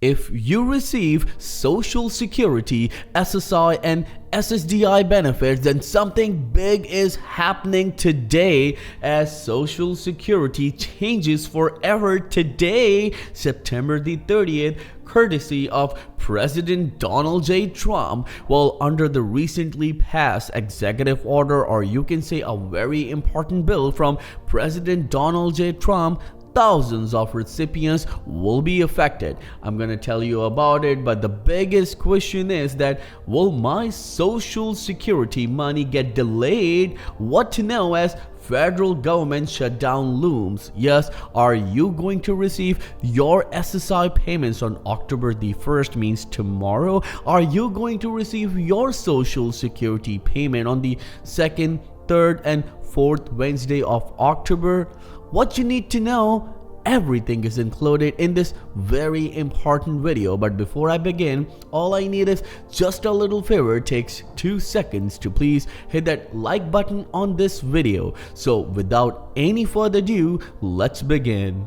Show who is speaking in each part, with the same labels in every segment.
Speaker 1: If you receive Social Security, SSI and SSDI benefits, then something big is happening today as Social Security changes forever today, September the 30th, courtesy of President Donald J. Trump. Well, under the recently passed executive order, or you can say a very important bill from President Donald J. Trump, thousands of recipients will be affected. I'm gonna tell you about it, but the biggest question is that will my Social Security money get delayed? What to know as federal government shutdown looms. Yes, are you going to receive your SSI payments on October the 1st, means tomorrow? Are you going to receive your Social Security payment on the 2nd, 3rd and 4th Wednesday of October? What you need to know, everything is included in this very important video. But before I begin, all I need is just a little favor. It takes 2 seconds to please hit that like button on this video. So without any further ado, let's begin.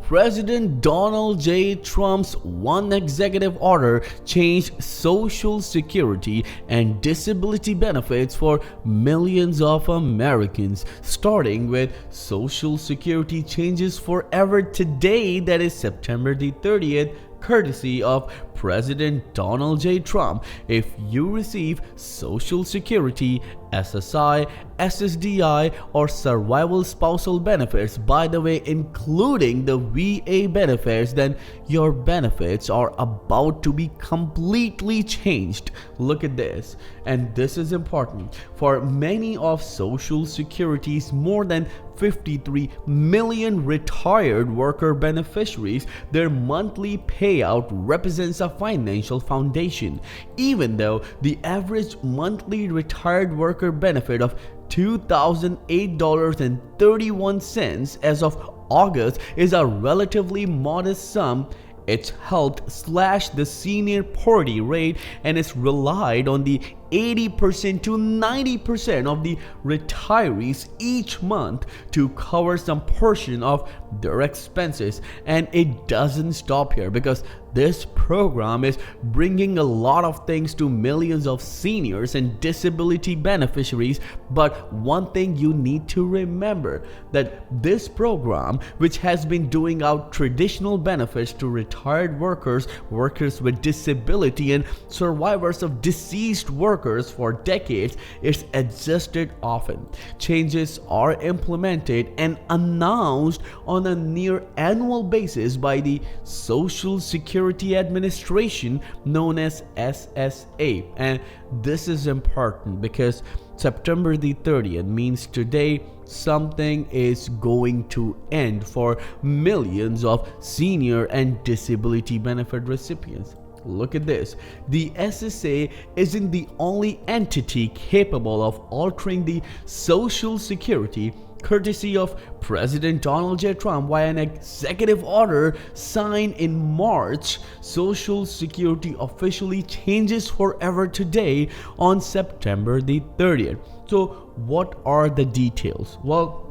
Speaker 1: President Donald J. Trump's one executive order changed Social Security and disability benefits for millions of Americans, starting with Social Security changes forever today, that is September the 30th, courtesy of President Donald J. Trump. If you receive Social Security, SSI, SSDI or survival spousal benefits, by the way including the VA benefits, then your benefits are about to be completely changed. Look at this, and this is important. For many of Social Security's more than 53 million retired worker beneficiaries, their monthly payout represents a financial foundation. Even though the average monthly retired worker benefit of $2,008.31 as of August is a relatively modest sum, it's helped slash the senior poverty rate and it's relied on the 80% to 90% of the retirees each month to cover some portion of their expenses. And it doesn't stop here, because this program is bringing a lot of things to millions of seniors and disability beneficiaries. But one thing you need to remember, that this program, which has been doing out traditional benefits to retired workers, workers with disability and survivors of deceased workers for decades, is adjusted often. Changes are implemented and announced on a near annual basis by the Social Security Administration, known as SSA. And this is important because September the 30th means today something is going to end for millions of senior and disability benefit recipients. Look at this. The SSA isn't the only entity capable of altering the Social Security, courtesy of President Donald J. Trump via an executive order signed in March. Social Security officially changes forever today on September the 30th. So what are the details? Well,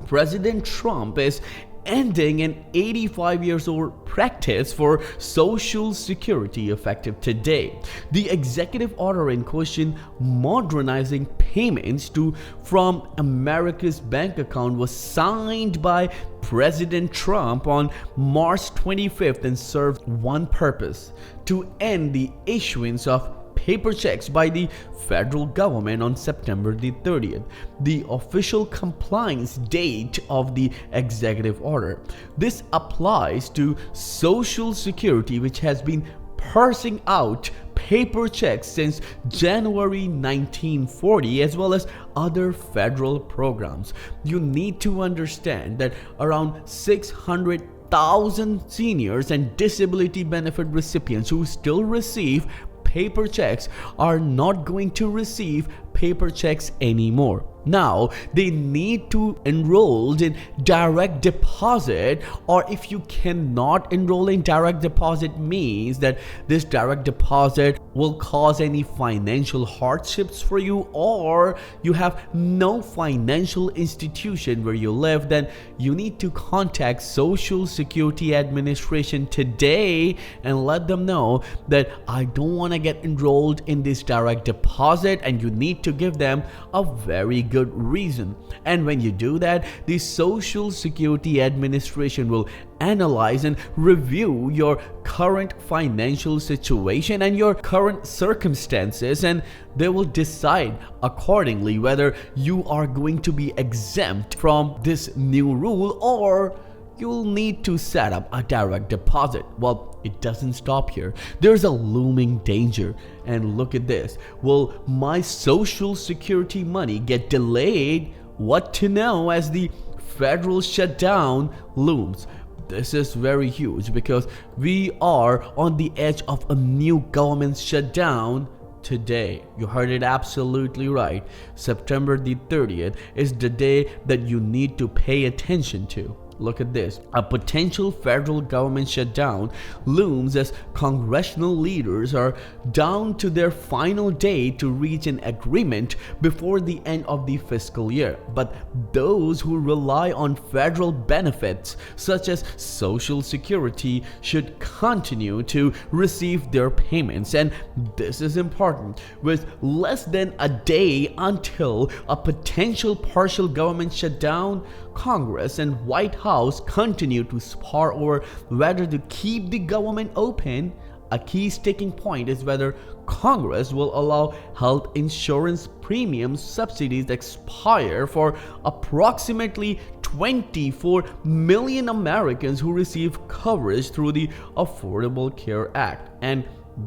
Speaker 1: President Trump is ending an 85 years old practice for Social Security effective today. The executive order in question, modernizing payments to from America's bank account, was signed by President Trump on March 25th and served one purpose: to end the issuance of paper checks by the federal government on September the 30th, the official compliance date of the executive order. This applies to Social Security, which has been parsing out paper checks since January 1940, as well as other federal programs. You need to understand that around 600,000 seniors and disability benefit recipients who still receive paper checks are not going to receive paper checks anymore. Now they need to enroll in direct deposit, or if you cannot enroll in direct deposit, means that this direct deposit will cause any financial hardships for you, or you have no financial institution where you live, then you need to contact Social Security Administration today and let them know that I don't want to get enrolled in this direct deposit, and you need to give them a very good reason. And when you do that, the Social Security Administration will analyze and review your current financial situation and your current circumstances, and they will decide accordingly whether you are going to be exempt from this new rule or you'll need to set up a direct deposit. Well, it doesn't stop here. There's a looming danger. And look at this. Will my Social Security money get delayed? What to know as the federal shutdown looms. This is very huge because we are on the edge of a new government shutdown today. You heard it absolutely right. September the 30th is the day that you need to pay attention to. Look at this. A potential federal government shutdown looms as congressional leaders are down to their final day to reach an agreement before the end of the fiscal year. But those who rely on federal benefits such as Social Security should continue to receive their payments. And this is important. With less than a day until a potential partial government shutdown, Congress and White House continue to spar over whether to keep the government open. A key sticking point is whether Congress will allow health insurance premium subsidies expire for approximately 24 million Americans who receive coverage through the Affordable Care Act. And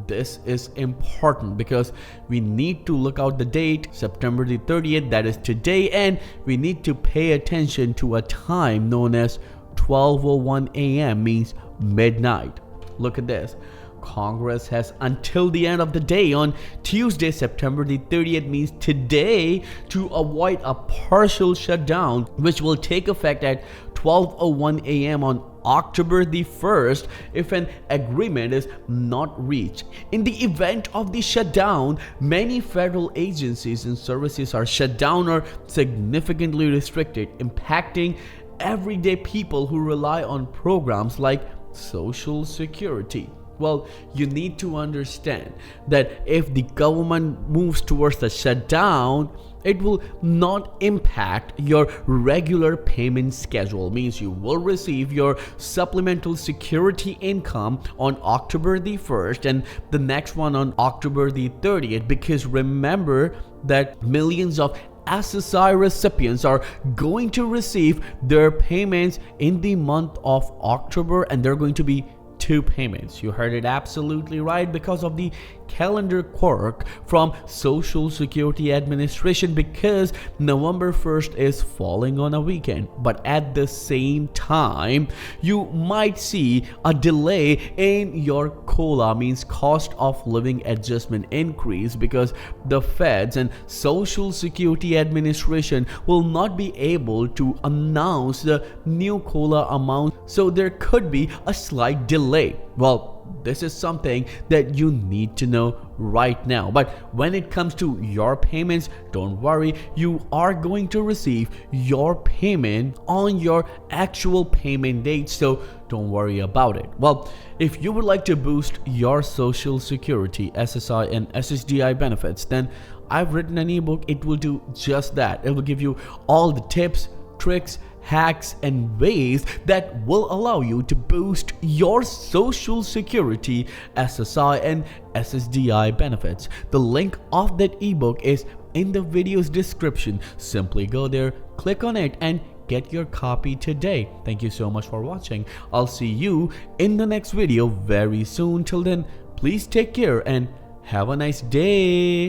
Speaker 1: this is important because we need to look out the date, September the 30th, that is today, and we need to pay attention to a time known as 12:01 a.m. means midnight. Look at this. Congress has until the end of the day on Tuesday, September the 30th means today, to avoid a partial shutdown which will take effect at 12:01 a.m. on October the 1st if an agreement is not reached. In the event of the shutdown, many federal agencies and services are shut down or significantly restricted, impacting everyday people who rely on programs like Social Security. Well, you need to understand that if the government moves towards the shutdown, it will not impact your regular payment schedule. Means you will receive your supplemental security income on October the 1st and the next one on October the 30th, because remember that millions of SSI recipients are going to receive their payments in the month of October, and they're going to be 2 payments. You heard it absolutely right, because of the calendar quirk from Social Security Administration, because November 1st is falling on a weekend. But at the same time, you might see a delay in your COLA, means cost of living adjustment increase, because the feds and Social Security Administration will not be able to announce the new COLA amount, so there could be a slight delay. Well, this is something that you need to know right now. But when it comes to your payments, don't worry, you are going to receive your payment on your actual payment date, so don't worry about it. Well, if you would like to boost your Social Security, SSI and SSDI benefits, then I've written an ebook. It will do just that. It will give you all the tips, tricks, hacks and ways that will allow you to boost your Social Security, SSI and SSDI benefits. The link of that ebook is in the video's description. Simply go there, click on it and get your copy today. Thank you so much for watching. I'll see you in the next video very soon. Till then, please take care and have a nice day.